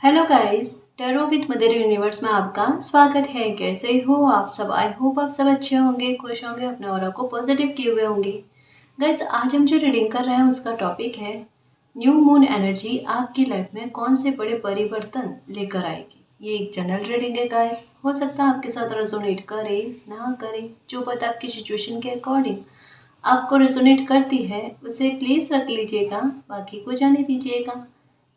Hello guys, tarot with mother universe में आपका स्वागत है। कैसे हो आप सब? आई होप आप सब अच्छे होंगे, खुश होंगे, अपने ऑरा को पॉजिटिव किए हुए होंगे। गाइस, आज हम जो रीडिंग कर रहे हैं उसका टॉपिक है न्यू मून एनर्जी आपकी लाइफ में कौन से बड़े परिवर्तन लेकर आएगी। ये एक जनरल रीडिंग है गाइस, हो सकता है आपके साथ रेजोनेट करे ना करे, जो बात आपकी सिचुएशन के अकॉर्डिंग आपको रेजोनेट करती है उसे प्लीज़ रख लीजिएगा, बाकी को जाने दीजिएगा।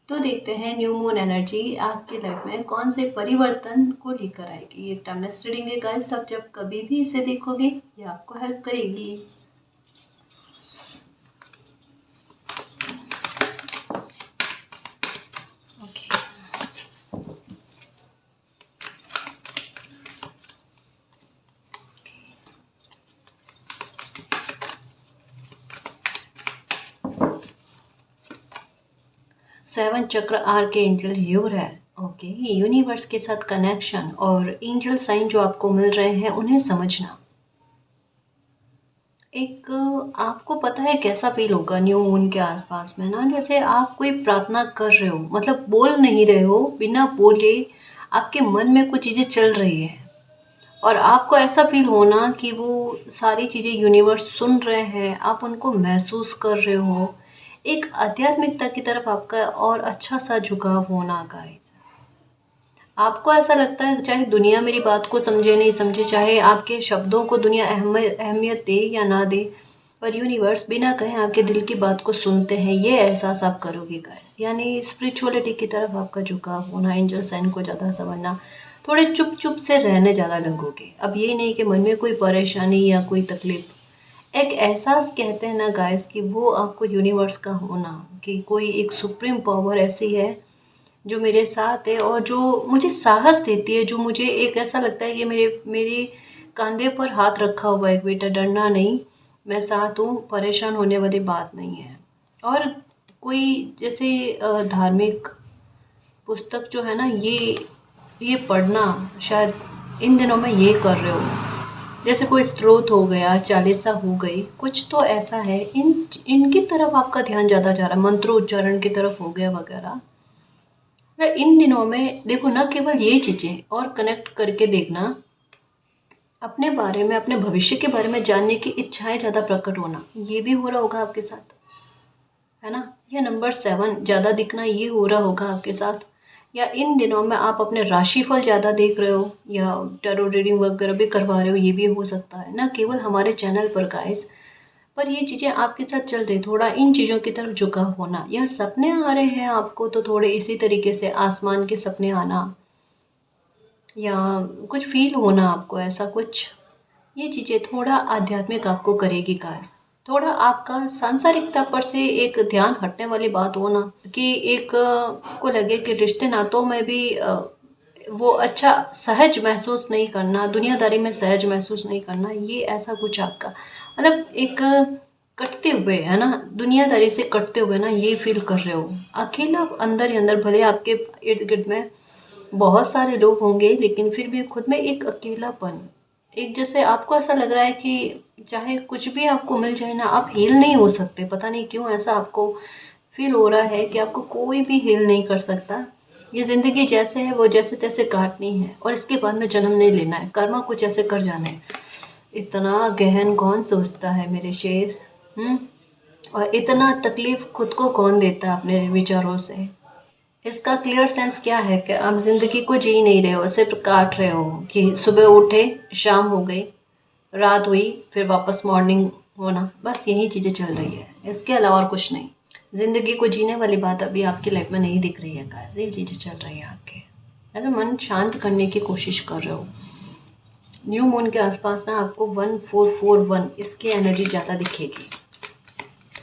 तो देखते हैं न्यू मून एनर्जी आपकी लाइफ में कौन से परिवर्तन को लेकर आएगी। ये टाइमलेस रीडिंग है गाइस, तो आप जब कभी भी इसे देखोगे ये आपको हेल्प करेगी। ओके, 7 चक्र आर्के एंजल यूर है। ओके, यूनिवर्स के साथ कनेक्शन और एंजल साइन जो आपको मिल रहे हैं उन्हें समझना। एक आपको पता है कैसा फील होगा न्यू मून के आसपास में ना, जैसे आप कोई प्रार्थना कर रहे हो, मतलब बोल नहीं रहे हो, बिना बोले आपके मन में कुछ चीज़ें चल रही है और आपको ऐसा फील होना कि वो सारी चीज़ें यूनिवर्स सुन रहे हैं, आप उनको महसूस कर रहे हो। एक आध्यात्मिकता की तरफ आपका और अच्छा सा झुकाव होना गाइस। आपको ऐसा लगता है चाहे दुनिया मेरी बात को समझे नहीं समझे, चाहे आपके शब्दों को दुनिया अहमियत दे या ना दे, पर यूनिवर्स बिना कहे आपके दिल की बात को सुनते हैं। ये एहसास आप करोगे गाइस, यानी स्पिरिचुअलिटी की तरफ आपका झुकाव होना, एंजल साइन को ज़्यादा समझना, थोड़े चुप चुप से रहने ज़्यादा लगोगे। अब ये नहीं कि मन में कोई परेशानी या कोई तकलीफ, एक एहसास कहते हैं ना गाइस कि वो आपको यूनिवर्स का होना, कि कोई एक सुप्रीम पावर ऐसी है जो मेरे साथ है और जो मुझे साहस देती है, जो मुझे एक ऐसा लगता है कि मेरे मेरे कंधे पर हाथ रखा हुआ है, बेटा डरना नहीं, मैं साथ हूँ, परेशान होने वाली बात नहीं है। और कोई जैसे धार्मिक पुस्तक जो है ना, ये पढ़ना शायद इन दिनों में ये कर रहे हो, जैसे कोई स्त्रोत हो गया, चालीसा हो गई, कुछ तो ऐसा है, इनकी तरफ आपका ध्यान ज़्यादा जा रहा है, मंत्रोच्चारण की तरफ हो गया वगैरह। इन दिनों में देखो ना, केवल ये चीज़ें और कनेक्ट करके देखना, अपने बारे में, अपने भविष्य के बारे में जानने की इच्छाएं ज़्यादा प्रकट होना, ये भी हो रहा होगा आपके साथ, है ना। या नंबर 7 ज़्यादा दिखना, ये हो रहा होगा आपके साथ। या इन दिनों में आप अपने राशिफल ज़्यादा देख रहे हो या टैरो रीडिंग वगैरह भी करवा रहे हो, ये भी हो सकता है ना, केवल हमारे चैनल पर गाइस। पर ये चीज़ें आपके साथ चल रही, थोड़ा इन चीज़ों की तरफ झुकाव होना, या सपने आ रहे हैं आपको तो थोड़े इसी तरीके से आसमान के सपने आना, या कुछ फील होना आपको ऐसा कुछ, ये चीज़ें थोड़ा आध्यात्मिक आपको करेगी गाइस। थोड़ा आपका सांसारिकता पर से एक ध्यान हटने वाली बात हो ना, कि एक को लगे कि रिश्ते नातों में भी वो अच्छा सहज महसूस नहीं करना, दुनियादारी में सहज महसूस नहीं करना, ये ऐसा कुछ आपका मतलब एक कटते हुए है ना, दुनियादारी से कटते हुए ना, ये फील कर रहे हो अकेला अंदर ही अंदर। भले आपके इर्द गिर्द में बहुत सारे लोग होंगे, लेकिन फिर भी खुद में एक अकेलापन, एक जैसे आपको ऐसा लग रहा है कि चाहे कुछ भी आपको मिल जाए ना, आप हील नहीं हो सकते। पता नहीं क्यों ऐसा आपको फील हो रहा है कि आपको कोई भी हील नहीं कर सकता। ये ज़िंदगी जैसे है वो जैसे तैसे काटनी है और इसके बाद में जन्म नहीं लेना है, कर्मा कुछ ऐसे कर जाना है। इतना गहन कौन सोचता है मेरे शेर? और इतना तकलीफ खुद को कौन देता है अपने विचारों से? इसका क्लियर सेंस क्या है कि आप ज़िंदगी को जी नहीं रहे हो, सिर्फ काट रहे हो, कि सुबह उठे, शाम हो गई, रात हुई, फिर वापस मॉर्निंग होना, बस यही चीज़ें चल रही है, इसके अलावा और कुछ नहीं। ज़िंदगी को जीने वाली बात अभी आपकी लाइफ में नहीं दिख रही है गाइस, ये चीज़ें चल रही है आपके, है ना। मन शांत करने की कोशिश कर रहे हो। न्यू मून के आसपास ना आपको 1441 इसकी एनर्जी ज़्यादा दिखेगी,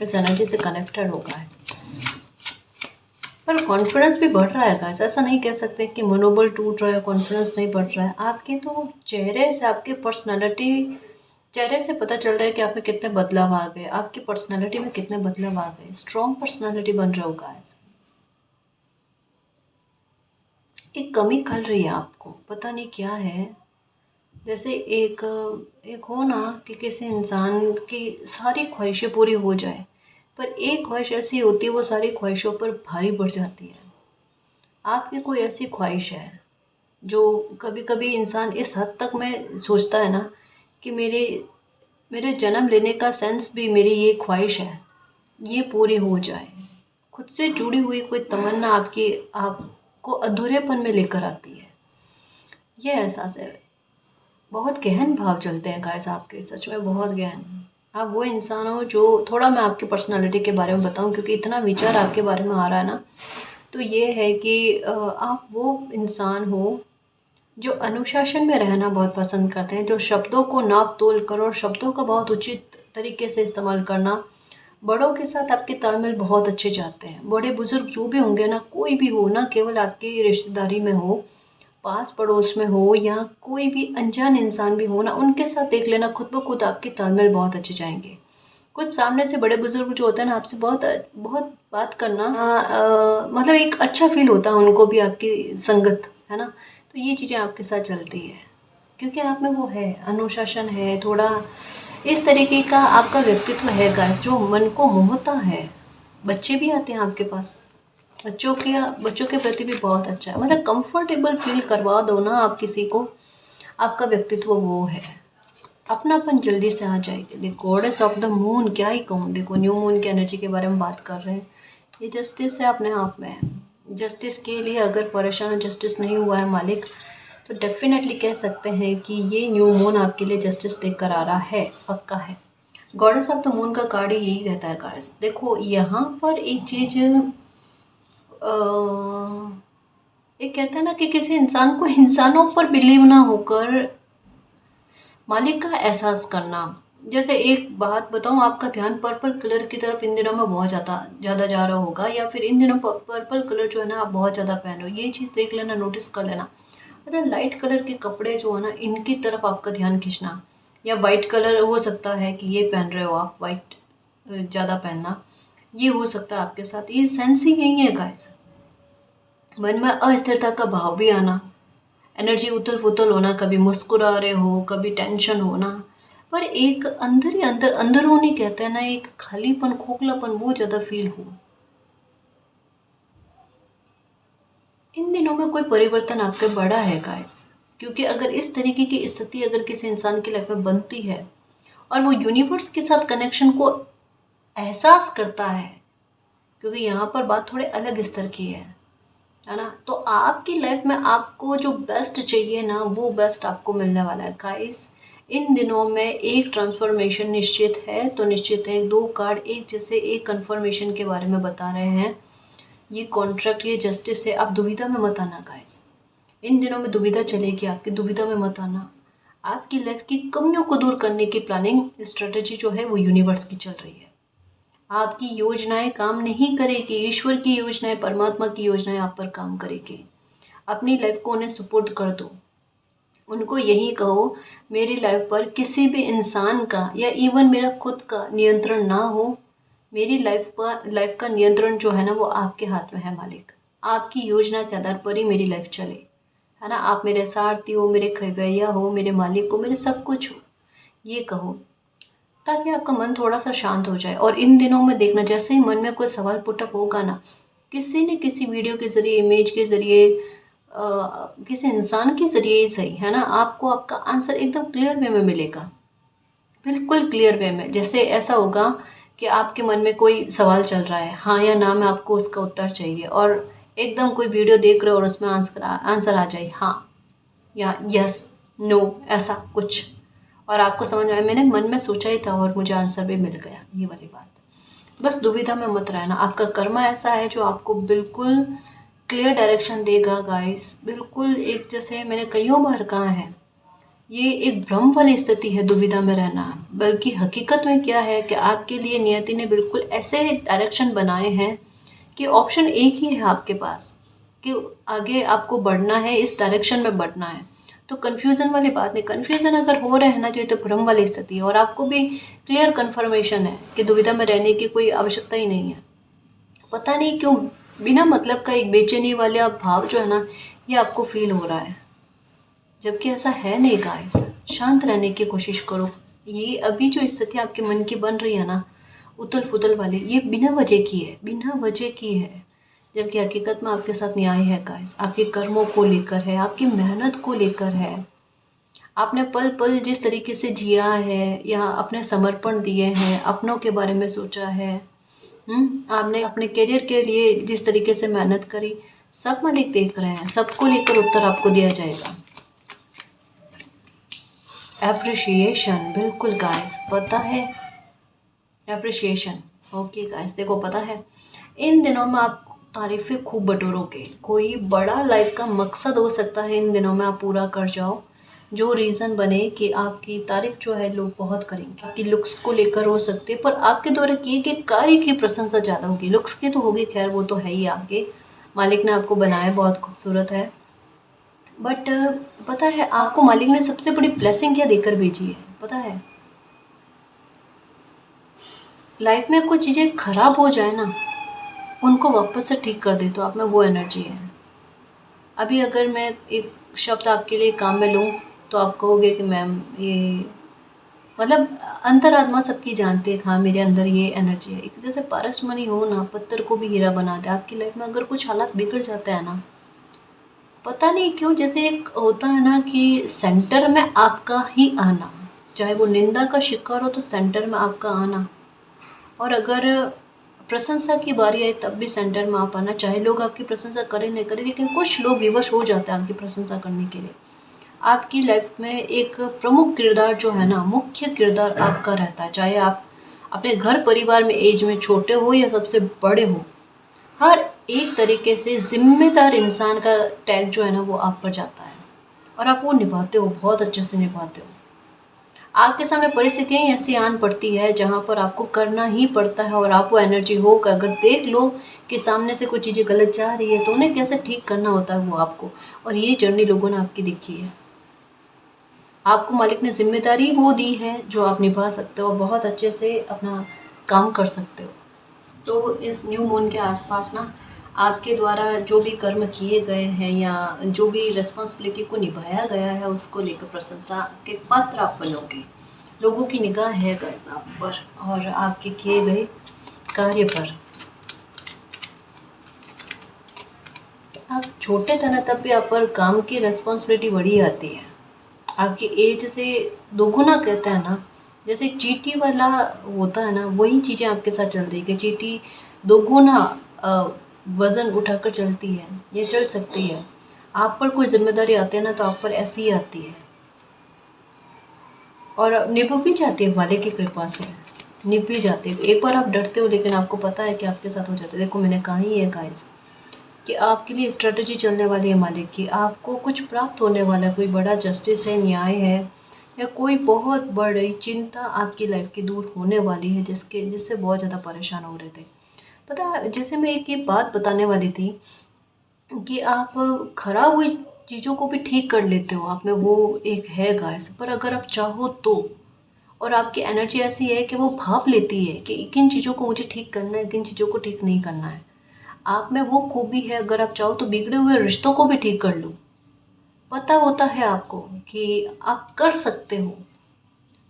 इस एनर्जी से कनेक्टेड होगा। पर कॉन्फिडेंस भी बढ़ रहा है गाइस, ऐसा नहीं कह सकते कि मनोबल टूट रहा है, कॉन्फिडेंस नहीं बढ़ रहा है आपके। तो चेहरे से, आपके पर्सनालिटी, चेहरे से पता चल रहा है कि आप में कितने बदलाव आ गए, आपकी पर्सनालिटी में कितने बदलाव आ गए, स्ट्रॉन्ग पर्सनालिटी बन रहे हो गाइस। एक कमी खल रही है आपको, पता नहीं क्या है। जैसे एक एक हो ना कि किसी इंसान की सारी ख्वाहिशें पूरी हो जाए, पर एक ख्वाहिश ऐसी होती है वो सारी ख्वाहिशों पर भारी पड़ जाती है। आपकी कोई ऐसी ख्वाहिश है जो कभी कभी इंसान इस हद तक में सोचता है ना कि मेरे मेरे जन्म लेने का सेंस भी मेरी ये ख्वाहिश है, ये पूरी हो जाए। खुद से जुड़ी हुई कोई तमन्ना आपकी आपको अधूरेपन में लेकर आती है। ये एहसास है। बहुत गहन भाव चलते हैं गाइस आपके, सच में बहुत गहन। आप वो इंसान हो जो, थोड़ा मैं आपकी पर्सनालिटी के बारे में बताऊं क्योंकि इतना विचार आपके बारे में आ रहा है ना, तो ये है कि आप वो इंसान हो जो अनुशासन में रहना बहुत पसंद करते हैं, जो शब्दों को नाप तोल कर और शब्दों का बहुत उचित तरीके से इस्तेमाल करना। बड़ों के साथ आपके तालमेल बहुत अच्छे जाते हैं। बड़े बुजुर्ग जो भी होंगे ना, कोई भी हो ना, केवल आपकी रिश्तेदारी में हो, पास पड़ोस में हो, या कोई भी अनजान इंसान भी हो ना, उनके साथ देख लेना खुद ब खुद आपके तालमेल बहुत अच्छे जाएंगे। कुछ सामने से बड़े बुजुर्ग जो होते हैं ना, आपसे बहुत बहुत बात करना, मतलब एक अच्छा फील होता है उनको भी आपकी संगत, है ना। तो ये चीज़ें आपके साथ चलती है क्योंकि आप में वो है, अनुशासन है, थोड़ा इस तरीके का आपका व्यक्तित्व है गाइस जो मन को मोहता है। बच्चे भी आते हैं आपके पास, बच्चों के प्रति भी बहुत अच्छा है, मतलब कंफर्टेबल फील करवा दो ना आप किसी को, आपका व्यक्तित्व वो है। अपनापन जल्दी से आ जाएगी। The goddess of the moon, क्या ही कहूँ, देखो न्यू मून की एनर्जी के बारे में बात कर रहे हैं। ये जस्टिस है अपने आप में। जस्टिस के लिए अगर परेशान हो, जस्टिस नहीं हुआ है मालिक, तो डेफिनेटली कह सकते हैं कि ये न्यू मून आपके लिए जस्टिस लेकर आ रहा है, पक्का है। गॉडेस ऑफ द मून का कार्ड यही कहता है गाइस। देखो यहाँ पर एक चीज़, एक कहता है ना कि किसी इंसान को इंसानों पर बिलीव ना होकर मालिक का एहसास करना। जैसे एक बात बताऊं, आपका ध्यान पर्पल कलर की तरफ इन दिनों में बहुत ज़्यादा जा रहा होगा, या फिर इन दिनों पर्पल कलर जो है ना आप बहुत ज़्यादा पहन रहे हो। ये चीज़ देख लेना, नोटिस कर लेना। मतलब लाइट कलर के कपड़े जो है ना, इनकी तरफ आपका ध्यान खींचना, या वाइट कलर हो सकता है कि ये पहन रहे हो आप, वाइट ज़्यादा पहनना, ये हो सकता है आपके साथ। ये सेंस ही यही है गाइस। मन में अस्थिरता का भाव भी आना, एनर्जी उथल पुथल होना, कभी मुस्कुरा रहे हो, कभी टेंशन होना, पर एक अंदर ही अंदर, अंदरूनी कहते हैं ना, एक खालीपन, खोखलापन वो ज़्यादा फील हो। इन दिनों में कोई परिवर्तन आपके बड़ा है गाइस, क्योंकि अगर इस तरीके की स्थिति अगर किसी इंसान की लाइफ में बनती है और वो यूनिवर्स के साथ कनेक्शन को एहसास करता है, क्योंकि यहाँ पर बात थोड़े अलग स्तर की है ना, तो आपकी लाइफ में आपको जो बेस्ट चाहिए ना, वो बेस्ट आपको मिलने वाला है गाइस। इन दिनों में एक ट्रांसफॉर्मेशन निश्चित है, तो निश्चित है। दो कार्ड एक जैसे एक कन्फर्मेशन के बारे में बता रहे हैं। ये कॉन्ट्रैक्ट, ये जस्टिस है। आप दुविधा में मत आना गाइस। इन दिनों में दुविधा चलेगी आपकी, दुविधा में मत आना। आपकी लाइफ की कमियों को दूर करने की प्लानिंग स्ट्रेटेजी जो है वो यूनिवर्स की चल रही है। आपकी योजनाएं काम नहीं करेगी, ईश्वर की योजनाएं, परमात्मा की योजनाएं आप पर काम करेगी। अपनी लाइफ को उन्हें सुपुर्द कर दो। उनको यही कहो, मेरी लाइफ पर किसी भी इंसान का या इवन मेरा खुद का नियंत्रण ना हो। मेरी लाइफ का नियंत्रण जो है ना, वो आपके हाथ में है मालिक। आपकी योजना के आधार पर ही मेरी लाइफ चले, है ना। आप मेरे सारथी हो, मेरे खबैया हो, मेरे मालिक हो, मेरे सब कुछ हो, ये कहो, ताकि आपका मन थोड़ा सा शांत हो जाए। और इन दिनों में देखना, जैसे ही मन में कोई सवाल पुटअप होगा ना, किसी न किसी वीडियो के ज़रिए, इमेज के ज़रिए, किसी इंसान के ज़रिए ही सही, है ना, आपको आपका आंसर एकदम क्लियर वे में मिलेगा, बिल्कुल क्लियर वे में। जैसे ऐसा होगा कि आपके मन में कोई सवाल चल रहा है, हाँ या ना में आपको उसका उत्तर चाहिए, और एकदम कोई वीडियो देख रहे हो और उसमें आंसर आ जाए हाँ या यस नो, ऐसा कुछ, और आपको समझ में आया मैंने मन में सोचा ही था और मुझे आंसर भी मिल गया, ये वाली बात। बस दुविधा में मत रहना। आपका कर्मा ऐसा है जो आपको बिल्कुल क्लियर डायरेक्शन देगा गाइस। बिल्कुल, एक जैसे मैंने कईयों बार कहा है, ये एक भ्रम वाली स्थिति है दुविधा में रहना। बल्कि हकीकत में क्या है कि आपके लिए नियति ने बिल्कुल ऐसे डायरेक्शन बनाए हैं कि ऑप्शन एक ही है आपके पास, कि आगे आपको बढ़ना है, इस डायरेक्शन में बढ़ना है। तो कन्फ्यूज़न वाली बात नहीं। कन्फ्यूज़न अगर हो रहे हैं ना, तो भ्रम वाली स्थिति है, और आपको भी क्लियर कन्फर्मेशन है कि दुविधा में रहने की कोई आवश्यकता ही नहीं है। पता नहीं क्यों बिना मतलब का एक बेचैनी वाला भाव जो है ना, ये आपको फील हो रहा है, जबकि ऐसा है नहीं गाइस। शांत रहने की कोशिश करो। ये अभी जो स्थिति आपके मन की बन रही है ना, उथल पुथल वाली, ये बिना वजह की है, बिना वजह की है। जबकि हकीकत में आपके साथ न्याय है गाइस, आपके कर्मों को लेकर है, आपकी मेहनत को लेकर है। आपने पल पल जिस तरीके से जिया है या अपने समर्पण दिए हैं, अपनों के बारे में सोचा है, आपने अपने करियर के लिए जिस तरीके से मेहनत करी, सब मालिक देख रहे हैं, सबको लेकर उत्तर आपको दिया जाएगा। एप्रिशिएशन, बिल्कुल गाइस, पता है एप्रिशिएशन। ओके गाइस, देखो पता है इन दिनों में आप तारीफ़ें खूब बटोरोगे। कोई बड़ा लाइफ का मकसद हो सकता है इन दिनों में आप पूरा कर जाओ, जो रीज़न बने कि आपकी तारीफ़ जो है लोग बहुत करेंगे। आपकी लुक्स को लेकर हो सकती है, पर आपके द्वारा किए गए कार्य की प्रशंसा ज़्यादा होगी। लुक्स की तो होगी, खैर वो तो है ही, आपके मालिक ने आपको बनाया बहुत खूबसूरत है। बट पता है आपको मालिक ने सबसे बड़ी ब्लेसिंग क्या देकर भेजी है पता है? लाइफ में कुछ चीज़ें खराब हो जाए ना, उनको वापस से ठीक कर दे तो आप में वो एनर्जी है। अभी अगर मैं एक शब्द आपके लिए काम में लूँ तो आप कहोगे कि मैम ये मतलब अंतरात्मा सबकी जानती है, हाँ मेरे अंदर ये एनर्जी है। एक जैसे पारसमणि हो ना, पत्थर को भी हीरा बना दे। आपकी लाइफ में अगर कुछ हालात बिगड़ जाते हैं ना, पता नहीं क्यों, जैसे एक होता है ना कि सेंटर में आपका ही आना, चाहे वो निंदा का शिकार हो तो सेंटर में आपका आना, और अगर प्रशंसा की बारी आए तब भी सेंटर में आप आना। चाहे लोग आपकी प्रशंसा करें नहीं करें, लेकिन कुछ लोग विवश हो जाते हैं आपकी प्रशंसा करने के लिए। आपकी लाइफ में एक प्रमुख किरदार जो है ना, मुख्य किरदार आपका रहता है। चाहे आप अपने घर परिवार में एज में छोटे हो या सबसे बड़े हो, हर एक तरीके से जिम्मेदार इंसान का टैग जो है ना वो आप पर जाता है, और आप वो निभाते हो, बहुत अच्छे से निभाते हो। आपके सामने परिस्थितियाँ ही ऐसी आन पड़ती है जहाँ पर आपको करना ही पड़ता है, और आप वो एनर्जी हो कि अगर देख लो कि सामने से कुछ चीज़ें गलत जा रही है तो उन्हें कैसे ठीक करना होता है वो आपको। और ये जर्नी लोगों ने आपकी देखी है। आपको मालिक ने जिम्मेदारी वो दी है जो आप निभा सकते हो और बहुत अच्छे से अपना काम कर सकते हो। तो इस न्यू मून के आसपास ना, आपके द्वारा जो भी कर्म किए गए हैं या जो भी रिस्पॉन्सिबिलिटी को निभाया गया है, उसको लेकर प्रशंसा के पात्र आप बनोगे। लोगों की निगाह है गाइस आप पर और आपके किए गए कार्य पर। आप छोटे थे ना, तब भी आप पर काम की रिस्पॉन्सिबिलिटी बड़ी आती है। आपकी एज से दोगुना कहते हैं ना, जैसे चींटी वाला होता है ना, वही चीज़ें आपके साथ चल रही है कि चींटी दोगुना वज़न उठाकर चलती है, ये चल सकती है। आप पर कोई जिम्मेदारी आती है ना, तो आप पर ऐसी ही आती है और निभ भी जाती है, मालिक की कृपा से निभ भी जाती है। एक बार आप डरते हो, लेकिन आपको पता है कि आपके साथ हो जाता है। देखो मैंने कहा ही है गाइस कि आपके लिए स्ट्रेटजी चलने वाली है मालिक की, आपको कुछ प्राप्त होने वाला है, कोई बड़ा जस्टिस है, न्याय है, या कोई बहुत बड़ी चिंता आपकी लाइफ की दूर होने वाली है, जिससे बहुत ज़्यादा परेशान हो रहे थे। पता है, जैसे मैं एक ये बात बताने वाली थी कि आप खराब हुई चीज़ों को भी ठीक कर लेते हो, आप में वो एक है गाइस। पर अगर आप चाहो तो, और आपकी एनर्जी ऐसी है कि वो भाप लेती है कि किन चीज़ों को मुझे ठीक करना है, किन चीज़ों को ठीक नहीं करना है। आप में वो खूबी है, अगर आप चाहो तो बिगड़े हुए रिश्तों को भी ठीक कर लो। पता होता है आपको कि आप कर सकते हो,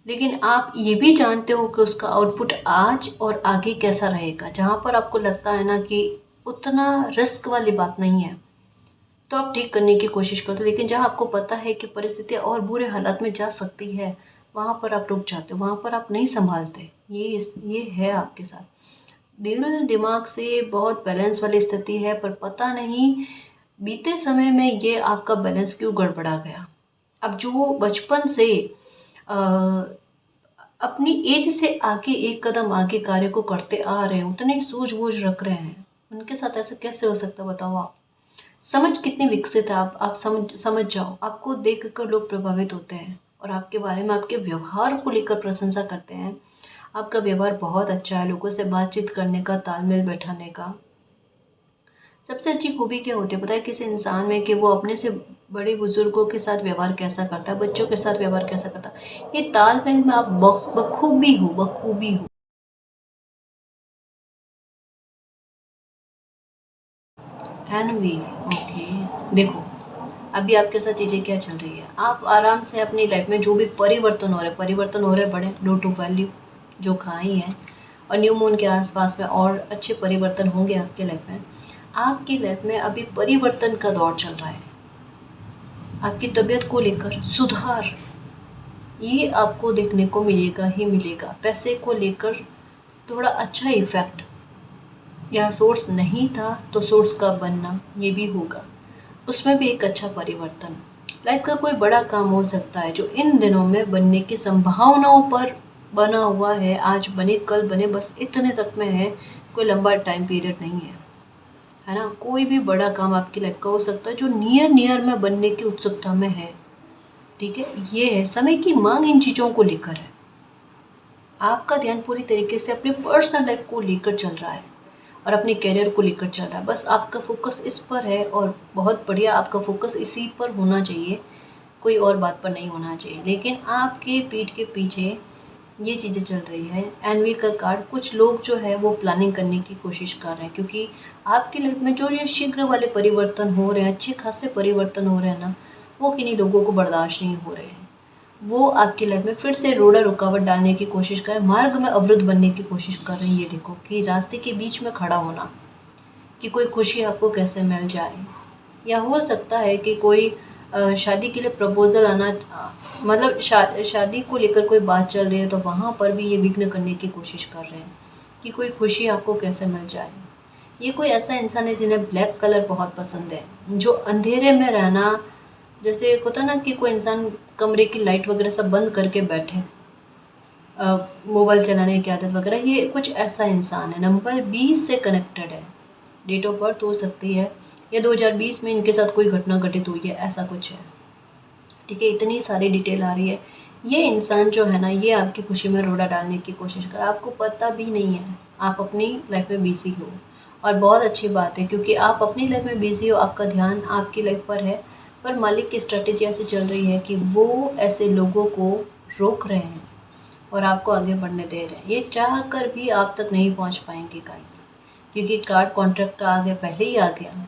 लेकिन आप ये भी जानते हो कि उसका आउटपुट आज और आगे कैसा रहेगा। जहाँ पर आपको लगता है ना कि उतना रिस्क वाली बात नहीं है, तो आप ठीक करने की कोशिश करते हो। लेकिन जहाँ आपको पता है कि परिस्थितियाँ और बुरे हालात में जा सकती है, वहाँ पर आप रुक जाते हो, वहाँ पर आप नहीं संभालते। ये है आपके साथ। दिल दिमाग से बहुत बैलेंस वाली स्थिति है, पर पता नहीं बीते समय में ये आपका बैलेंस क्यों गड़बड़ा गया। अब जो बचपन से अ, अपनी एज से आगे एक कदम आगे कार्य को करते आ रहे हैं, उतनी सूझबूझ रख रहे हैं, उनके साथ ऐसा कैसे हो सकता है बताओ आप? समझ कितनी विकसित है, आप समझ जाओ। आपको देख कर लोग प्रभावित होते हैं और आपके बारे में, आपके व्यवहार को लेकर प्रशंसा करते हैं। आपका व्यवहार बहुत अच्छा है, लोगों से बातचीत करने का, तालमेल बैठाने का। सबसे अच्छी खूबी क्या होती है पता है किसी इंसान में, कि वो अपने से बड़े बुजुर्गों के साथ व्यवहार कैसा करता है, बच्चों के साथ व्यवहार कैसा करता है। ये तालमेल में आप बखूबी हो, बखूबी हो। एनवी, ओके, देखो अभी आपके साथ चीज़ें क्या चल रही है। आप आराम से अपनी लाइफ में जो भी परिवर्तन हो रहे बड़े लो टू वैल्यू जो खाई हैं, और न्यू मून के आसपास में और अच्छे परिवर्तन होंगे आपके लाइफ में। आपकी लाइफ में अभी परिवर्तन का दौर चल रहा है। आपकी तबीयत को लेकर सुधार, ये आपको देखने को मिलेगा ही मिलेगा। पैसे को लेकर थोड़ा अच्छा इफेक्ट, या सोर्स नहीं था तो सोर्स का बनना, ये भी होगा। उसमें भी एक अच्छा परिवर्तन। लाइफ का कोई बड़ा काम हो सकता है जो इन दिनों में बनने की संभावनाओं पर बना हुआ है। आज बने कल बने, बस इतने तक में है, कोई लंबा टाइम पीरियड नहीं है ना। कोई भी बड़ा काम आपकी लाइफ का हो सकता है जो नियर नियर में बनने की उत्सुकता में है। ठीक है, ये है समय की मांग इन चीज़ों को लेकर है। आपका ध्यान पूरी तरीके से अपनी पर्सनल लाइफ को लेकर चल रहा है और अपने करियर को लेकर चल रहा है। बस आपका फोकस इस पर है और बहुत बढ़िया, आपका फोकस इसी पर होना चाहिए, कोई और बात पर नहीं होना चाहिए। लेकिन आपके पीठ के पीछे ये चीज़ें चल रही है। एनवी का कार्ड, कुछ लोग जो है वो प्लानिंग करने की कोशिश कर रहे हैं, क्योंकि आपकी लाइफ में जो ये शीघ्र वाले परिवर्तन हो रहे हैं, अच्छे खासे परिवर्तन हो रहे हैं ना, वो किन्हीं लोगों को बर्दाश्त नहीं हो रहे हैं। वो आपकी लाइफ में फिर से रोड़ा रुकावट डालने की कोशिश कर रहे हैं, मार्ग में अवरुद्ध बनने की कोशिश कर रहे हैं। ये देखो कि रास्ते के बीच में खड़ा होना, कि कोई खुशी आपको कैसे मिल जाए। या हो सकता है कि कोई शादी के लिए प्रपोज़ल आना, मतलब शादी को लेकर कोई बात चल रही है, तो वहाँ पर भी ये विघ्न करने की कोशिश कर रहे हैं कि कोई खुशी आपको कैसे मिल जाए। ये कोई ऐसा इंसान है जिन्हें ब्लैक कलर बहुत पसंद है, जो अंधेरे में रहना, जैसे होता ना कि कोई इंसान कमरे की लाइट वगैरह सब बंद करके बैठे, मोबाइल चलाने की आदत वगैरह, ये कुछ ऐसा इंसान है। नंबर 20 से कनेक्टेड है, डेट ऑफ बर्थ हो सकती है, या 2020 में इनके साथ कोई घटना घटित हुई है, ऐसा कुछ है। ठीक है, इतनी सारी डिटेल आ रही है। ये इंसान जो है ना, ये आपकी खुशी में रोड़ा डालने की कोशिश कर, आपको पता भी नहीं है आप अपनी लाइफ में बिजी हो। और बहुत अच्छी बात है, क्योंकि आप अपनी लाइफ में बिजी हो, आपका ध्यान आपकी लाइफ पर है, पर मालिक की स्ट्रेटेजी ऐसी चल रही है कि वो ऐसे लोगों को रोक रहे हैं और आपको आगे बढ़ने दे रहे हैं। ये चाह कर भी आप तक नहीं पहुंच पाएंगे गाइस, क्योंकि कार्ड कॉन्ट्रैक्ट का आगे पहले ही आ गया।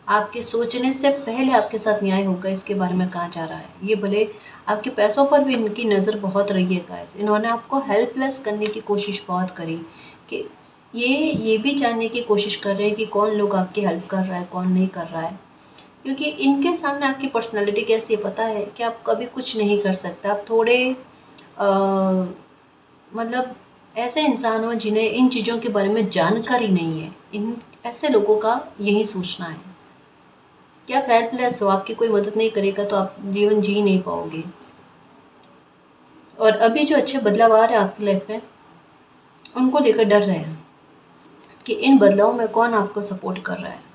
आपके सोचने से पहले आपके साथ न्याय होगा, इसके बारे में कहा जा रहा है। ये भले आपके पैसों पर भी इनकी नज़र बहुत रही है गाइस। इन्होंने आपको हेल्पलेस करने की कोशिश बहुत करी, कि ये भी जानने की कोशिश कर रहे हैं कि कौन लोग आपकी हेल्प कर रहा है, कौन नहीं कर रहा है। क्योंकि इनके सामने आपकी पर्सनालिटी कैसी है पता है, कि आप कभी कुछ नहीं कर सकते। आप थोड़े मतलब ऐसे इंसान हो जिन्हें इन चीज़ों के बारे में जानकारी नहीं है। इन ऐसे लोगों का यही सोचना है कि आप हेल्पलेस हो, आपकी कोई मदद नहीं करेगा तो आप जीवन जी नहीं पाओगे। और अभी जो अच्छे बदलाव आ रहे हैं आपकी लाइफ में, उनको लेकर डर रहे हैं कि इन बदलावों में कौन आपको सपोर्ट कर रहा है।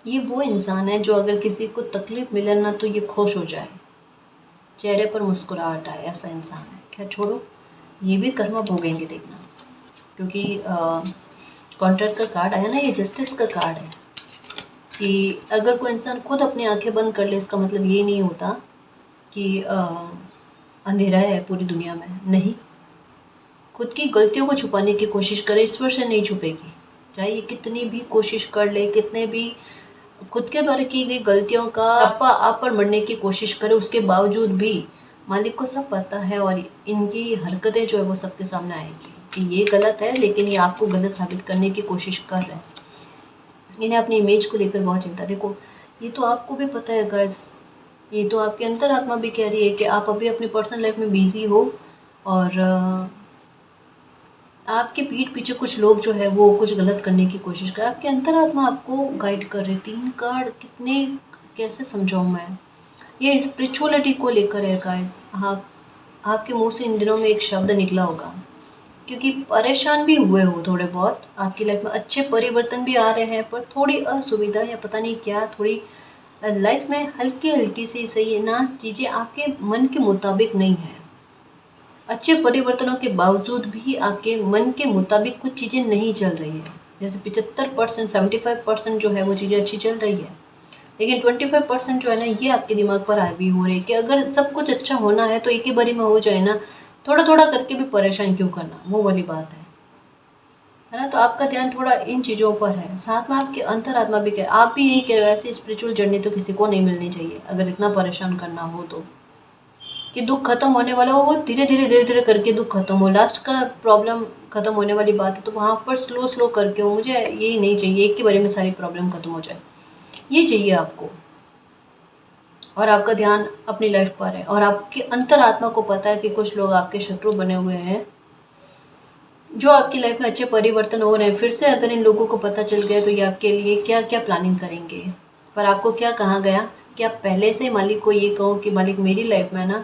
ये वो इंसान है जो अगर किसी को तकलीफ मिले ना तो ये खुश हो जाए, चेहरे पर मुस्कुराहट आए, ऐसा इंसान है। क्या छोड़ो, ये भी कर्म भोगेंगे देखना, क्योंकि कॉन्ट्रैक्ट का कार्ड आया ना, ये जस्टिस का कार्ड है। कि अगर कोई इंसान खुद अपनी आंखें बंद कर ले, इसका मतलब ये नहीं होता कि अंधेरा है पूरी दुनिया में, नहीं। खुद की गलतियों को छुपाने की कोशिश करे, ईश्वर से नहीं छुपेगी। चाहे ये कितनी भी कोशिश कर ले, कितने भी खुद के द्वारा की गई गलतियों का आप पर मरने की कोशिश करे, उसके बावजूद भी मालिक को सब पता है, और इनकी हरकतें जो है वो सबके सामने आएगी कि ये गलत है, लेकिन ये आपको गलत साबित करने की कोशिश कर रहे हैं। इन्हें अपनी इमेज को लेकर बहुत चिंता। देखो, ये तो आपको भी पता है गाइस, ये तो आपकी अंतरात्मा भी कह रही है कि आप अभी अपनी पर्सनल लाइफ में बिजी हो, और आपके पीठ पीछे कुछ लोग जो है वो कुछ गलत करने की कोशिश कर। आपकी अंतरात्मा आपको गाइड कर रही। 3 कार्ड कितने, कैसे समझाऊँ मैं, ये स्पिरिचुअलिटी को लेकर है गाइस। आपके मुंह से इन दिनों में एक शब्द निकला होगा, क्योंकि परेशान भी हुए हो थोड़े बहुत। आपकी लाइफ में अच्छे परिवर्तन भी आ रहे हैं, पर थोड़ी असुविधा या पता नहीं क्या, थोड़ी लाइफ में हल्की हल्की सी सही है ना, चीज़ें आपके मन के मुताबिक नहीं है। अच्छे परिवर्तनों के बावजूद भी आपके मन के मुताबिक कुछ चीज़ें नहीं चल रही है। जैसे 75%, 75% जो है वो चीज़ें अच्छी चल रही है, लेकिन 25% जो है ना, ये आपके दिमाग पर हावी हो रही है कि अगर सब कुछ अच्छा होना है तो एक ही बारी में हो जाए ना, थोड़ा थोड़ा करके भी परेशान क्यों करना, वो वाली बात है ना। तो आपका ध्यान थोड़ा इन चीज़ों पर है। साथ में आपकी अंतरात्मा भी कह, आप भी यही कह रहे हो, ऐसी स्पिरिचुअल जर्नी तो किसी को नहीं मिलनी चाहिए अगर इतना परेशान करना हो तो। कि दुःख खत्म होने वाला हो, वो धीरे धीरे करके दुःख खत्म हो, लास्ट का प्रॉब्लम खत्म होने वाली बात है तो वहाँ पर स्लो करके हो। मुझे यही नहीं चाहिए एक ही बारी में सारी प्रॉब्लम खत्म हो जाए, ये चाहिए आपको। और आपका ध्यान अपनी लाइफ पर है और आपकी अंतरात्मा को पता है कि कुछ लोग आपके शत्रु बने हुए हैं जो आपकी लाइफ में अच्छे परिवर्तन हो रहे हैं। फिर से अगर इन लोगों को पता चल गया तो ये आपके लिए क्या क्या प्लानिंग करेंगे। पर आपको क्या कहा गया कि आप पहले से मालिक को ये कहो कि मालिक मेरी लाइफ में ना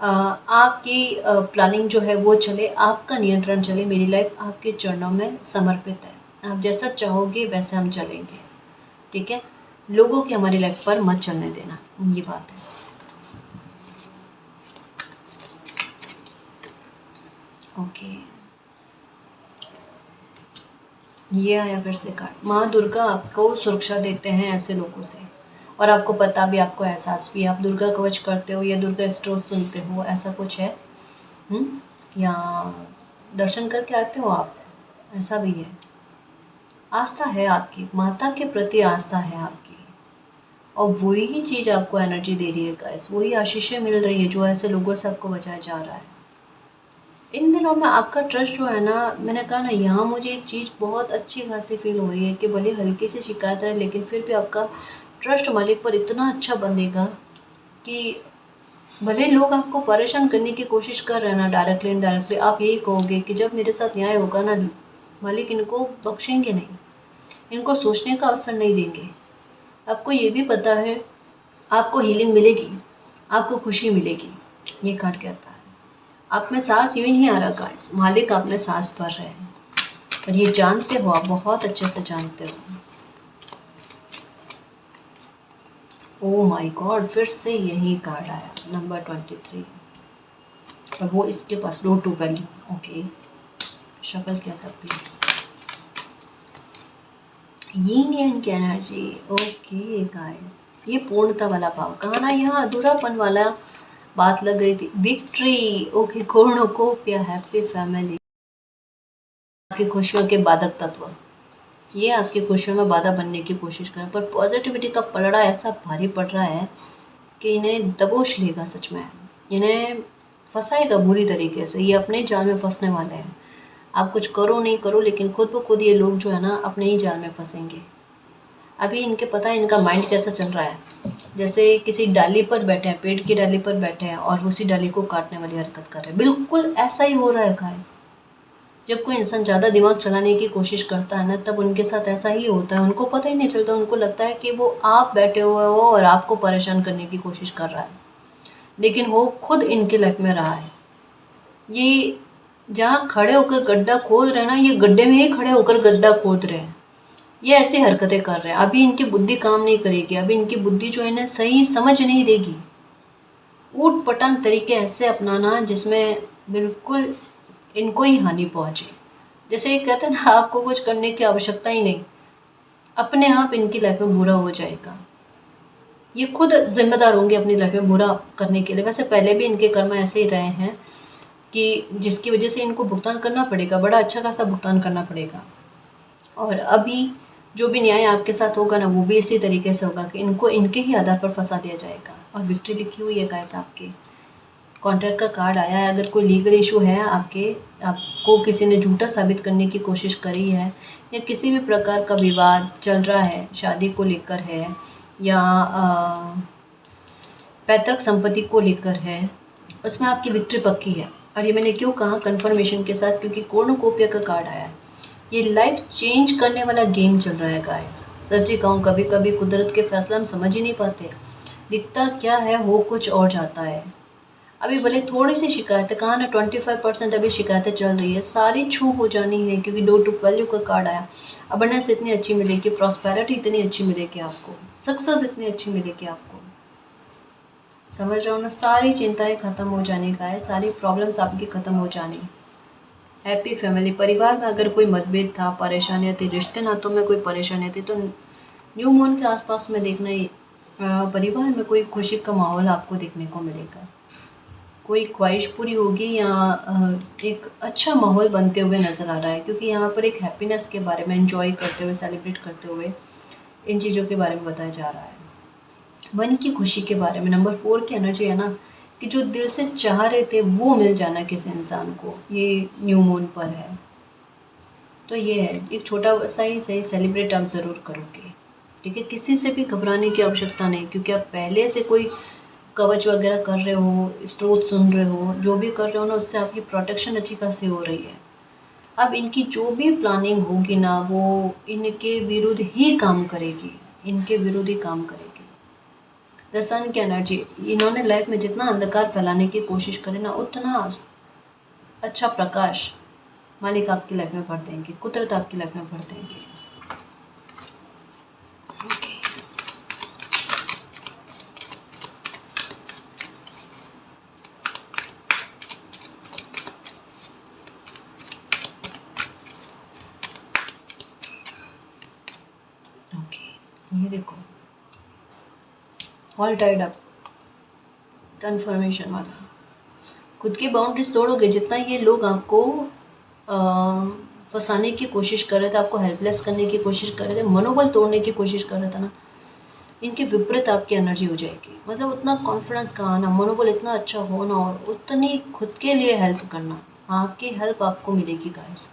आपकी प्लानिंग जो है वो चले, आपका नियंत्रण चले, मेरी लाइफ आपके चरणों में समर्पित है, आप जैसा चाहोगे वैसे हम चलेंगे, ठीक है। लोगों की हमारी लाइफ पर मत चलने देना, ये बात है। ओके, ये आया फिर से कार्ड। माँ दुर्गा आपको सुरक्षा देते हैं ऐसे लोगों से, और आपको पता भी, आपको एहसास भी, आप दुर्गा कवच करते हो या दुर्गा स्टोर सुनते हो, ऐसा कुछ है। या दर्शन करके आते हो आप, ऐसा भी है। आस्था है आपकी, माता के प्रति आस्था है आपकी, और वही चीज़ आपको एनर्जी दे रही है गाइस, वही आशीषें मिल रही है जो ऐसे लोगों से आपको बचाया जा रहा है। इन दिनों में आपका ट्रस्ट जो है ना, मैंने कहा ना, यहाँ मुझे एक चीज़ बहुत अच्छी खासी फील हो रही है कि भले हल्की सी शिकायत है लेकिन फिर भी आपका ट्रस्ट मालिक पर इतना अच्छा बंधेगा कि भले लोग आपको परेशान करने की कोशिश कर रहे हैं ना, डायरेक्टली इनडायरेक्टली, आप यही कहोगे कि जब मेरे साथ न्याय होगा ना, मालिक इनको बख्शेंगे नहीं, इनको सोचने का अवसर नहीं देंगे। आपको ये भी पता है आपको हीलिंग मिलेगी, आपको खुशी मिलेगी, ये कार्ड कहता है। आप में सांस यूं ही नहीं आ रहा गाइस, मालिक आप में सांस भर रहे हैं, और ये जानते हो, आप बहुत अच्छे से जानते हो। ओ माय गॉड, फिर से यही कार्ड आया, नंबर 23, और वो इसके पास लो टू वैल्यू। ओके, शक्ल क्या था यीन यांग की एनर्जी। ओके गाइस, ये पूर्णता वाला भाव कहा ना, यहाँ अधूरापन वाला बात लग रही थी। Victory, okay, cornucopia, happy family. आपकी खुशियों के बाधक तत्व, ये आपकी खुशियों में बाधा बनने की कोशिश कर, पर पॉजिटिविटी का पलड़ा ऐसा भारी पड़ रहा है कि इन्हें दबोच लेगा, सच में इन्हें फंसाएगा बुरी तरीके से, ये अपने जाल में फंसने वाले हैं। आप कुछ करो नहीं करो, लेकिन खुद ब खुद ये लोग जो है ना अपने ही जाल में फंसेंगे। अभी इनके पता है इनका माइंड कैसा चल रहा है, जैसे किसी डाली पर बैठे हैं, पेड़ की डाली पर बैठे हैं और उसी डाली को काटने वाली हरकत कर रहे हैं। बिल्कुल ऐसा ही हो रहा है गाइस। जब कोई इंसान ज़्यादा दिमाग चलाने की कोशिश करता है ना, तब उनके साथ ऐसा ही होता है। उनको पता ही नहीं चलता, उनको लगता है कि वो आप बैठे हुए हो और आपको परेशान करने की कोशिश कर रहा है, लेकिन वो खुद इनके लाइफ में रहा है। ये जहाँ खड़े होकर गड्ढा खोद रहे हैं ना, ये गड्ढे में ही खड़े होकर गड्ढा खोद रहे हैं। ये ऐसी हरकतें कर रहे हैं। अभी इनकी बुद्धि काम नहीं करेगी, अभी इनकी बुद्धि जो है ना सही समझ नहीं देगी। ऊट पटांग तरीके ऐसे अपनाना जिसमें बिल्कुल इनको ही हानि पहुंचे। जैसे ये कहते हैं ना, आपको कुछ करने की आवश्यकता ही नहीं, अपने आप इनकी लाइफ में बुरा हो जाएगा। ये खुद जिम्मेदार होंगे अपनी लाइफ में बुरा करने के लिए। वैसे पहले भी इनके कर्म ऐसे ही रहे हैं कि जिसकी वजह से इनको भुगतान करना पड़ेगा, बड़ा अच्छा खासा भुगतान करना पड़ेगा। और अभी जो भी न्याय आपके साथ होगा ना, वो भी इसी तरीके से होगा कि इनको इनके ही आधार पर फंसा दिया जाएगा। और विक्ट्री लिखी हुई है गाइस, आपके कॉन्ट्रैक्ट का कार्ड आया है। अगर कोई लीगल इशू है आपको किसी ने झूठा साबित करने की कोशिश करी है, या किसी भी प्रकार का विवाद चल रहा है, शादी को लेकर है या पैतृक संपत्ति को लेकर है, उसमें आपकी विक्ट्री पक्की है। और ये मैंने क्यों कहा कंफर्मेशन के साथ, क्योंकि कॉर्नुकोपिया का कार्ड आया है। ये लाइफ चेंज करने वाला गेम चल रहा है गाइस। सच्ची कहूँ, कभी कभी कुदरत के फैसले हम समझ ही नहीं पाते, दिखता क्या है हो कुछ और जाता है। अभी भले थोड़ी सी शिकायतें, कहा ना 25% अभी शिकायतें चल रही है, सारी छू हो जानी है, क्योंकि 2 वैल्यू का कार्ड आया। अबंडेंस इतनी अच्छी मिलेगी, प्रॉस्पेरिटी इतनी अच्छी मिलेगी आपको, सक्सेस इतनी अच्छी मिलेगी आपको। समझ रहे हो ना, सारी चिंताएं खत्म हो जाने का है, सारी प्रॉब्लम्स आपकी खत्म हो जानी। हैप्पी फैमिली, परिवार में अगर कोई मतभेद था, परेशानियाँ थी, रिश्ते नातों में कोई परेशानियाँ थी, तो न्यू मून के आसपास में देखना ही परिवार में कोई खुशी का माहौल आपको देखने को मिलेगा। कोई ख्वाहिश पूरी होगी या एक अच्छा माहौल बनते हुए नज़र आ रहा है, क्योंकि यहाँ पर एक हैप्पीनेस के बारे में, एंजॉय करते हुए, सेलिब्रेट करते हुए इन चीज़ों के बारे में बताया जा रहा है। मन की खुशी के बारे में। नंबर 4 की एनर्जी है ना, कि जो दिल से चाह रहे थे वो मिल जाना किसी इंसान को, ये न्यू मून पर है। तो ये है, एक छोटा सा ही सही सेलिब्रेट आप ज़रूर करोगे, ठीक है। किसी से भी घबराने की आवश्यकता नहीं, क्योंकि आप पहले से कोई कवच वगैरह कर रहे हो, स्त्रोत सुन रहे हो, जो भी कर रहे हो ना, उससे आपकी प्रोटेक्शन अच्छी खासी हो रही है। अब इनकी जो भी प्लानिंग होगी ना, वो इनके विरुद्ध ही काम करेगी, इनके विरुद्ध ही काम करेगी। द सन की एनर्जी, इन्होंने लाइफ में जितना अंधकार फैलाने की कोशिश करे ना, उतना अच्छा प्रकाश मालिक आपकी लाइफ में भर देंगे, कुदरत आपकी लाइफ में भर देंगे। ओके, ये देखो ऑल टाइड अप, कन्फर्मेशन वाला। खुद की बाउंड्रीज तोड़ोगे, जितना ये लोग आपको फंसाने की कोशिश कर रहे थे, आपको हेल्पलेस करने की कोशिश कर रहे थे, मनोबल तोड़ने की कोशिश कर रहे थे ना, इनके विपरीत आपकी एनर्जी हो जाएगी। मतलब उतना कॉन्फिडेंस का आना, मनोबल इतना अच्छा होना, और उतनी खुद के लिए हेल्प करना, आपकी हेल्प आपको मिलेगी गाइस।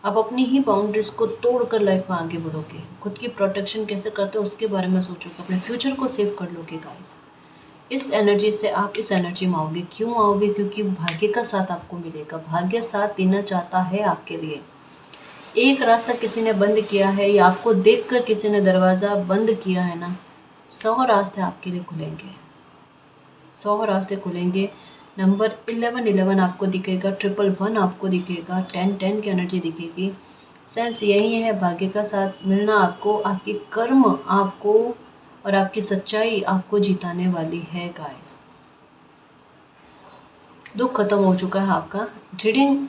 आप अपनी ही बाउंड्रीज को तोड़कर लाइफ में आगे बढ़ोगे, खुद की प्रोटेक्शन कैसे करते हो उसके बारे में सोचोगे, अपने फ्यूचर को सेव कर लोगे गाइस। इस एनर्जी से आप इस एनर्जी में आओगे। क्यों आओगे? क्योंकि भाग्य का साथ आपको मिलेगा, भाग्य साथ देना चाहता है आपके लिए। एक रास्ता किसी ने बंद किया है, या आपको देखकर किसी ने दरवाज़ा बंद किया है ना, 100 रास्ते आपके लिए खुलेंगे, 100 रास्ते खुलेंगे। नंबर 1111 आपको दिखेगा, 111 आपको दिखेगा, 1010 की एनर्जी दिखेगी। सेंस यही है, भाग्य का साथ मिलना आपको, आपकी कर्म आपको और आपकी सच्चाई आपको जिताने वाली है गाइस। दुख खत्म हो चुका है आपका। रीडिंग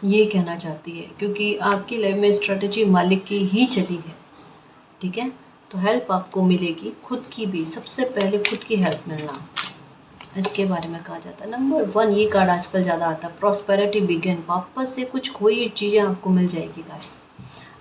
ये कहना चाहती है, क्योंकि आपकी लाइफ में स्ट्रेटजी मालिक की ही चली है, ठीक है। तो हेल्प आपको मिलेगी, खुद की भी, सबसे पहले खुद की हेल्प मिलना, इसके बारे में कहा जाता है। नंबर 1 ये कार्ड आजकल ज़्यादा आता है, प्रॉस्पेरिटी बिगिन। वापस से कुछ खोई चीज़ें आपको मिल जाएगी गाइस।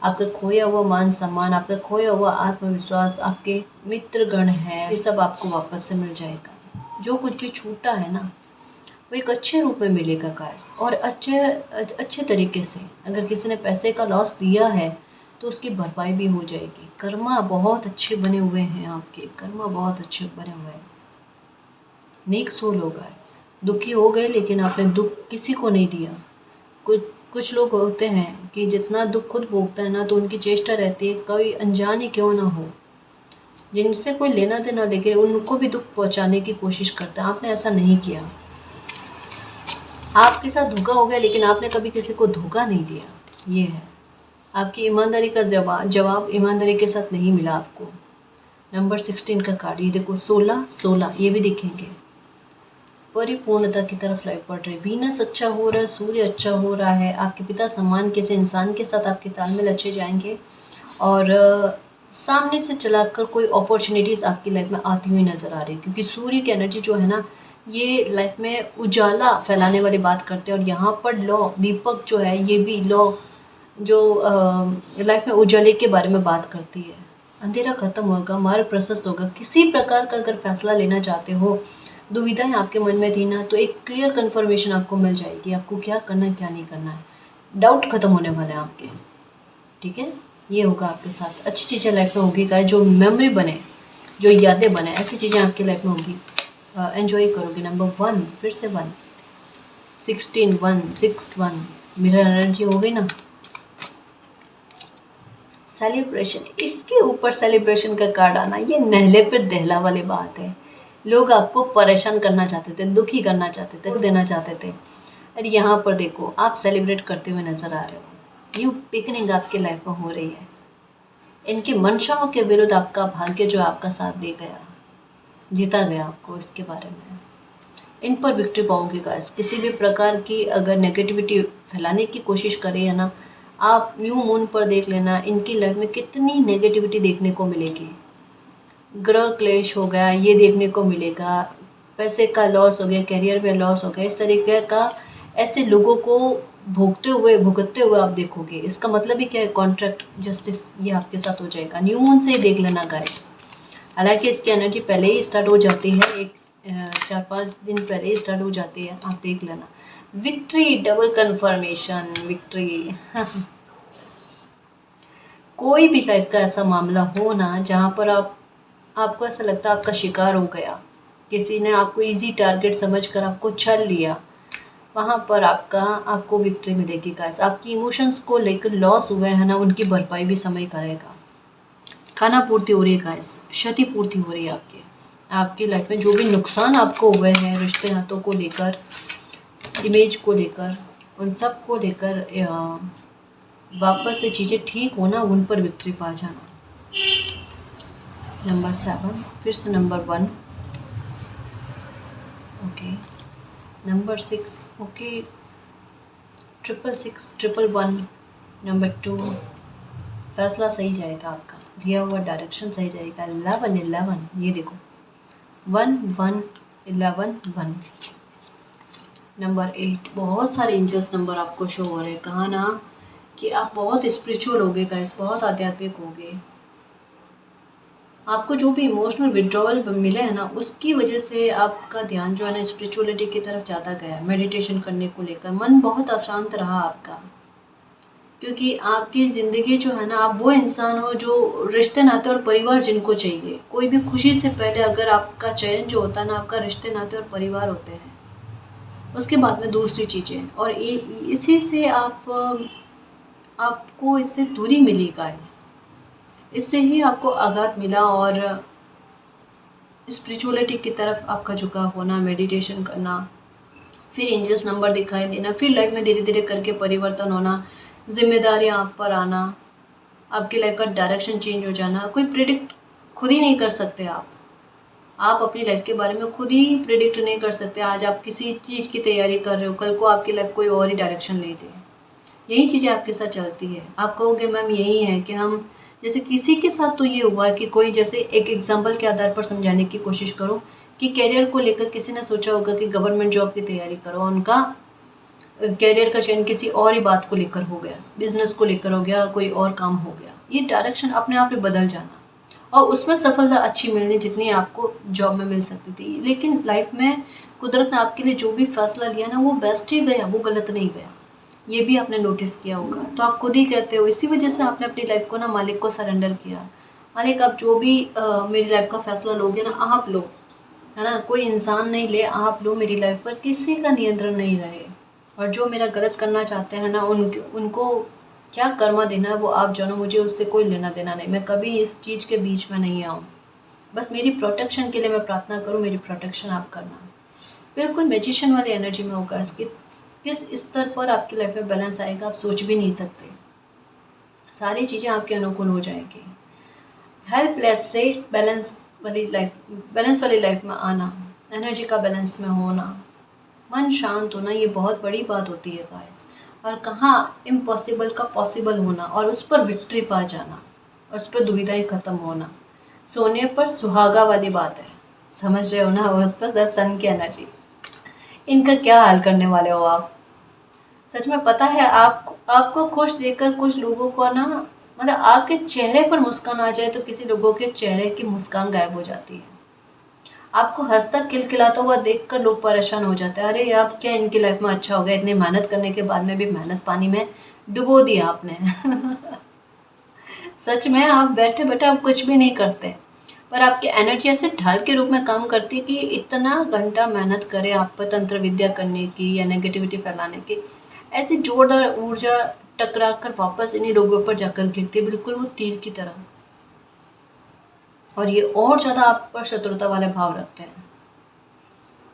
आपका खोया हुआ मान सम्मान, आपका खोया हुआ आत्मविश्वास, आपके मित्रगण हैं, ये सब आपको वापस से मिल जाएगा। जो कुछ भी छूटा है ना, वो एक अच्छे रूप में मिलेगा गाइस, और अच्छे तरीके से। अगर किसी ने पैसे का लॉस दिया है तो उसकी भरपाई भी हो जाएगी। कर्मा बहुत अच्छे बने हुए हैं आपके, कर्मा बहुत अच्छे बने हुए हैं। नेक सोल हो गाइस, दुखी हो गए लेकिन आपने दुख किसी को नहीं दिया। कुछ लोग होते हैं कि जितना दुख खुद भोगता है ना, तो उनकी चेष्टा रहती है कोई अनजान ही क्यों ना हो, जिनसे कोई लेना देना, लेकिन उनको भी दुख पहुंचाने की कोशिश करता है। आपने ऐसा नहीं किया, आपके साथ धोखा हो गया, लेकिन आपने कभी किसी को धोखा नहीं दिया। ये है आपकी ईमानदारी का जवाब ईमानदारी के साथ नहीं मिला आपको। नंबर 16 का कार्ड, ये देखो 16 ये भी दिखेंगे। परिपूर्णता की तरफ लाइफ बढ़ रही है, वीनस अच्छा हो रहा है, सूर्य अच्छा हो रहा है, आपके पिता सम्मान किसी इंसान के साथ आपके तालमेल अच्छे जाएंगे, और सामने से चलाकर कोई अपॉर्चुनिटीज़ आपकी लाइफ में आती हुई नज़र आ रही है। क्योंकि सूर्य की एनर्जी जो है ना, ये लाइफ में उजाला फैलाने वाली बात करते हैं, और यहाँ पर लॉ दीपक जो है, ये भी लॉ जो लाइफ में उजाले के बारे में बात करती है। अंधेरा खत्म होगा, मार्ग प्रशस्त होगा। किसी प्रकार का अगर फैसला लेना चाहते हो, दुविधाएं आपके मन में थी ना, तो एक क्लियर कंफर्मेशन आपको मिल जाएगी, आपको क्या करना है क्या नहीं करना है। डाउट खत्म होने वाले हैं आपके, ठीक है। ये होगा आपके साथ, अच्छी चीज़ें लाइफ में होगी गाइस, जो मेमोरी बने, जो यादें बने, ऐसी चीज़ें आपकी लाइफ में होगी। एंजॉय करोगे। नंबर 1 फिर से 1 16 1 6 1 मिरर एनर्जी हो गई ना। सेलिब्रेशन, इसके ऊपर सेलिब्रेशन का कार्ड आना, ये नहले पे दहला वाली बात है। लोग आपको परेशान करना चाहते थे, दुखी करना चाहते थे, देना चाहते थे, और यहाँ पर देखो आप सेलिब्रेट करते हुए नजर आ रहे हो। न्यू बिगनिंग आपके लाइफ में हो रही है। इनकी मंशाओं के विरुद्ध आपका भाग्य जो आपका साथ दे गया, जीता गया आपको, इसके बारे में। इन पर विक्ट्री पाओगे गाइस। किसी भी प्रकार की अगर नेगेटिविटी फैलाने की कोशिश करें है ना, आप न्यू मून पर देख लेना, इनकी लाइफ में कितनी नेगेटिविटी देखने को मिलेगी। ग्रह क्लेश हो गया, ये देखने को मिलेगा। पैसे का लॉस हो गया, करियर में लॉस हो गया, इस तरीके का ऐसे लोगों को भुगतते हुए आप देखोगे। इसका मतलब ही क्या है? कॉन्ट्रैक्ट जस्टिस, ये आपके साथ हो जाएगा। न्यू मून से ही देख लेना गाइस। हालांकि इसकी एनर्जी पहले ही स्टार्ट हो जाती है, एक 4-5 दिन पहले ही स्टार्ट हो जाती है, आप देख लेना। Victory, double confirmation, victory. कोई भी लाइफ का ऐसा मामला हो ना जहाँ पर आपको ऐसा लगता है आपका शिकार हो गया, किसी ने आपको इजी टारगेट समझकर आपको छल लिया, वहाँ पर आपको विक्ट्री मिलेगी गाइस। आपकी इमोशंस को लेकर लॉस हुए हैं ना, उनकी भरपाई भी समय करेगा। खाना पूर्ति हो रही है गाइस, क्षति पूर्ति हो रही है आपकी लाइफ में। जो भी नुकसान आपको हुए हैं रिश्ते नातों को लेकर, इमेज को लेकर, उन सब को लेकर वापस से चीज़ें ठीक होना, उन पर विक्ट्री पा जाना। नंबर 7, फिर से number 1, okay. Number 6, okay. 666, 111, number 2, फैसला सही जाएगा आपका, दिया हुआ डायरेक्शन सही जाएगा। 11, ये देखो 1 1 11 1। नंबर 8, बहुत सारे एंजल्स नंबर आपको शो हो रहे हैं। कहा ना कि आप बहुत स्पिरिचुअल होगे गाइस, बहुत आध्यात्मिक होगे। आपको जो भी इमोशनल विड्रॉवल मिले हैं ना, उसकी वजह से आपका ध्यान जो है ना स्पिरिचुअलिटी की तरफ ज़्यादा गया है। मेडिटेशन करने को लेकर मन बहुत अशांत रहा आपका, क्योंकि आपकी ज़िंदगी जो है ना, आप वो इंसान हो जो रिश्ते नाते और परिवार जिनको चाहिए। कोई भी खुशी से पहले अगर आपका चयन जो होता है ना, आपका रिश्ते नाते और परिवार होते हैं, उसके बाद में दूसरी चीज़ें। और इसी से आपको इससे दूरी मिली गाइस, इससे ही आपको आघात मिला। और स्पिरिचुअलिटी की तरफ आपका झुकाव होना, मेडिटेशन करना, फिर एंजल्स नंबर दिखाई देना, फिर लाइफ में धीरे धीरे करके परिवर्तन होना, जिम्मेदारियाँ आप पर आना, आपकी लाइफ का डायरेक्शन चेंज हो जाना। कोई प्रिडिक्ट खुद ही नहीं कर सकते आप अपनी लाइफ के बारे में खुद ही प्रिडिक्ट नहीं कर सकते। आज आप किसी चीज़ की तैयारी कर रहे हो, कल को आपकी लाइफ कोई और ही डायरेक्शन ले ले। यही चीज़ें आपके साथ चलती है। आप कहोगे मैम यही है कि हम, जैसे किसी के साथ तो ये हुआ कि कोई, जैसे एक एग्जांपल के आधार पर समझाने की कोशिश करो कि कैरियर को लेकर किसी ने सोचा होगा कि गवर्नमेंट जॉब की तैयारी करो, उनका कैरियर का चयन किसी और ही बात को लेकर हो गया, बिजनेस को लेकर हो गया, कोई और काम हो गया। ये डायरेक्शन अपने आप ही बदल जाना और उसमें सफलता अच्छी मिलनी जितनी आपको जॉब में मिल सकती थी। लेकिन लाइफ में कुदरत ने आपके लिए जो भी फैसला लिया ना, वो बेस्ट ही गया, वो गलत नहीं गया। ये भी आपने नोटिस किया होगा। तो आप खुद ही कहते हो, इसी वजह से आपने अपनी लाइफ को ना मालिक को सरेंडर किया। मालिक आप जो भी मेरी लाइफ का फैसला लोगे ना, आप लो, है ना, कोई इंसान नहीं ले, आप लो मेरी लाइफ पर, किसी का नियंत्रण नहीं रहे। और जो मेरा गलत करना चाहते हैं ना, उनको क्या कर्मा देना है वो आप जानो, मुझे उससे कोई लेना देना नहीं। मैं कभी इस चीज़ के बीच में नहीं आऊँ। बस मेरी प्रोटेक्शन के लिए मैं प्रार्थना करूँ, मेरी प्रोटेक्शन आप करना। बिल्कुल मैजिशियन वाली एनर्जी में होगा। इसकी किस स्तर पर आपकी लाइफ में बैलेंस आएगा आप सोच भी नहीं सकते। सारी चीज़ें आपके अनुकूल हो जाएगी। हेल्पलेस से बैलेंस वाली लाइफ में आना, एनर्जी का बैलेंस में होना, मन शांत होना, ये बहुत बड़ी बात होती है गाइस। और कहाँ इम्पॉसिबल का पॉसिबल होना और उस पर विक्ट्री पा जाना, उस पर दुविधाएं खत्म होना, सोने पर सुहागा वाली बात है। समझ रहे हो ना? उस पर 10 सन की एनर्जी, इनका क्या हाल करने वाले हो आप? सच में पता है आपको खुश देखकर कुछ लोगों को ना, मतलब आपके चेहरे पर मुस्कान आ जाए तो किसी लोगों के चेहरे की मुस्कान गायब हो जाती है। आपको हंसता खिलखिलाता हुआ देखकर लोग परेशान हो जाते हैं, अरे यार क्या इनकी लाइफ में अच्छा हो गया, इतनी मेहनत करने के बाद में भी मेहनत पानी में डुबो दिया आपने। सच में आप बैठे बैठे आप कुछ भी नहीं करते, पर आपकी एनर्जी ऐसे ढाल के रूप में काम करती है कि इतना घंटा मेहनत करे आप पर तंत्र विद्या करने की या नेगेटिविटी फैलाने की, ऐसी जोरदार ऊर्जा टकरा कर वापस इन्हीं लोगों पर जाकर गिरती है, बिल्कुल वो तीर की तरह। और ये और ज़्यादा आप पर शत्रुता वाले भाव रखते हैं।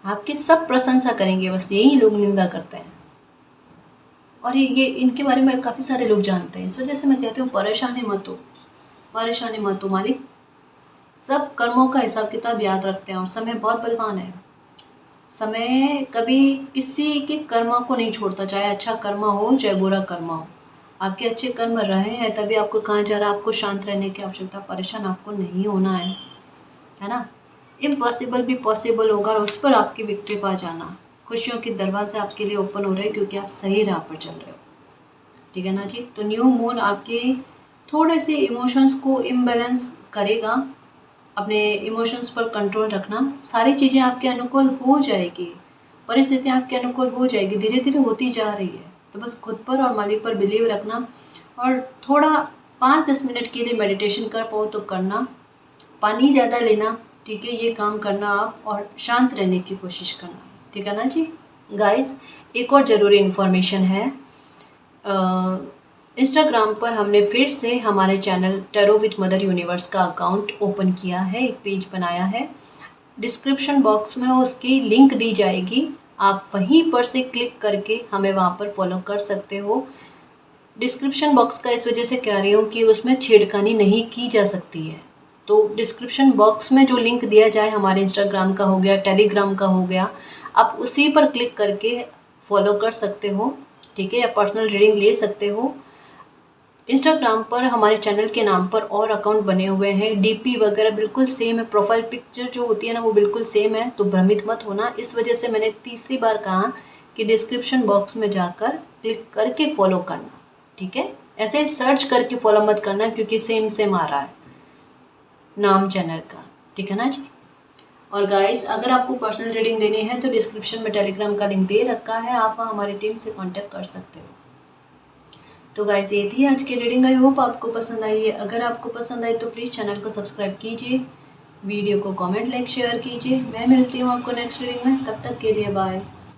आपकी सब प्रशंसा करेंगे, बस यही लोग निंदा करते हैं। और ये इनके बारे में काफ़ी सारे लोग जानते हैं। इस वजह से मैं कहती हूँ परेशानी मत हो। मालिक सब कर्मों का हिसाब किताब याद रखते हैं और समय बहुत बलवान है। समय कभी किसी के कर्मा को नहीं छोड़ता, चाहे अच्छा कर्मा हो चाहे बुरा कर्मा हो। आपके अच्छे कर्म रहे हैं तभी आपको कहा जा रहा है आपको शांत रहने की आवश्यकता, परेशान आपको नहीं होना है ना। इम्पॉसिबल भी पॉसिबल होगा और उस पर आपकी विक्ट्री पा जाना। खुशियों के दरवाजे आपके लिए ओपन हो रहे हैं क्योंकि आप सही राह पर चल रहे हो, ठीक है ना जी। तो न्यू मून आपके थोड़े से इमोशंस को इम्बैलेंस करेगा, अपने इमोशंस पर कंट्रोल रखना, सारी चीज़ें आपके अनुकूल हो जाएगी, परिस्थितियाँ आपके अनुकूल हो जाएगी, धीरे धीरे होती जा रही है। तो बस खुद पर और मालिक पर बिलीव रखना और थोड़ा 5-10 मिनट के लिए मेडिटेशन कर पाओ तो करना, पानी ज़्यादा लेना, ठीक है, ये काम करना आप, और शांत रहने की कोशिश करना, ठीक है ना जी। गाइस, एक और ज़रूरी इन्फॉर्मेशन है, इंस्टाग्राम पर हमने फिर से हमारे channel tarot with mother universe का अकाउंट ओपन किया है, एक पेज बनाया है। डिस्क्रिप्शन बॉक्स में उसकी लिंक दी जाएगी, आप वहीं पर से क्लिक करके हमें वहाँ पर फॉलो कर सकते हो। डिस्क्रिप्शन बॉक्स का इस वजह से कह रही हूँ कि उसमें छेड़खानी नहीं की जा सकती है। तो डिस्क्रिप्शन बॉक्स में जो लिंक दिया जाए, हमारे इंस्टाग्राम का हो गया, टेलीग्राम का हो गया, आप उसी पर क्लिक करके फॉलो कर सकते हो, ठीक है, या पर्सनल रीडिंग ले सकते हो। इंस्टाग्राम पर हमारे चैनल के नाम पर और अकाउंट बने हुए हैं, डीपी वगैरह बिल्कुल सेम है, प्रोफाइल पिक्चर जो होती है ना वो बिल्कुल सेम है, तो भ्रमित मत होना। इस वजह से मैंने तीसरी बार कहा कि डिस्क्रिप्शन बॉक्स में जाकर क्लिक करके फॉलो करना, ठीक है। ऐसे सर्च करके फॉलो मत करना क्योंकि सेम सेम आ रहा है नाम चैनल का, ठीक है ना जी। और गाइस, अगर आपको पर्सनल रीडिंग लेनी है तो डिस्क्रिप्शन में टेलीग्राम का लिंक दे रखा है, आप वहाँ हमारी टीम से कांटेक्ट कर सकते हो। तो गाइस, ये थी आज की रीडिंग, आई होप आपको पसंद आई है। अगर आपको पसंद आई तो प्लीज़ चैनल को सब्सक्राइब कीजिए, वीडियो को कमेंट, लाइक, शेयर कीजिए। मैं मिलती हूँ आपको नेक्स्ट रीडिंग में, तब तक के लिए बाय।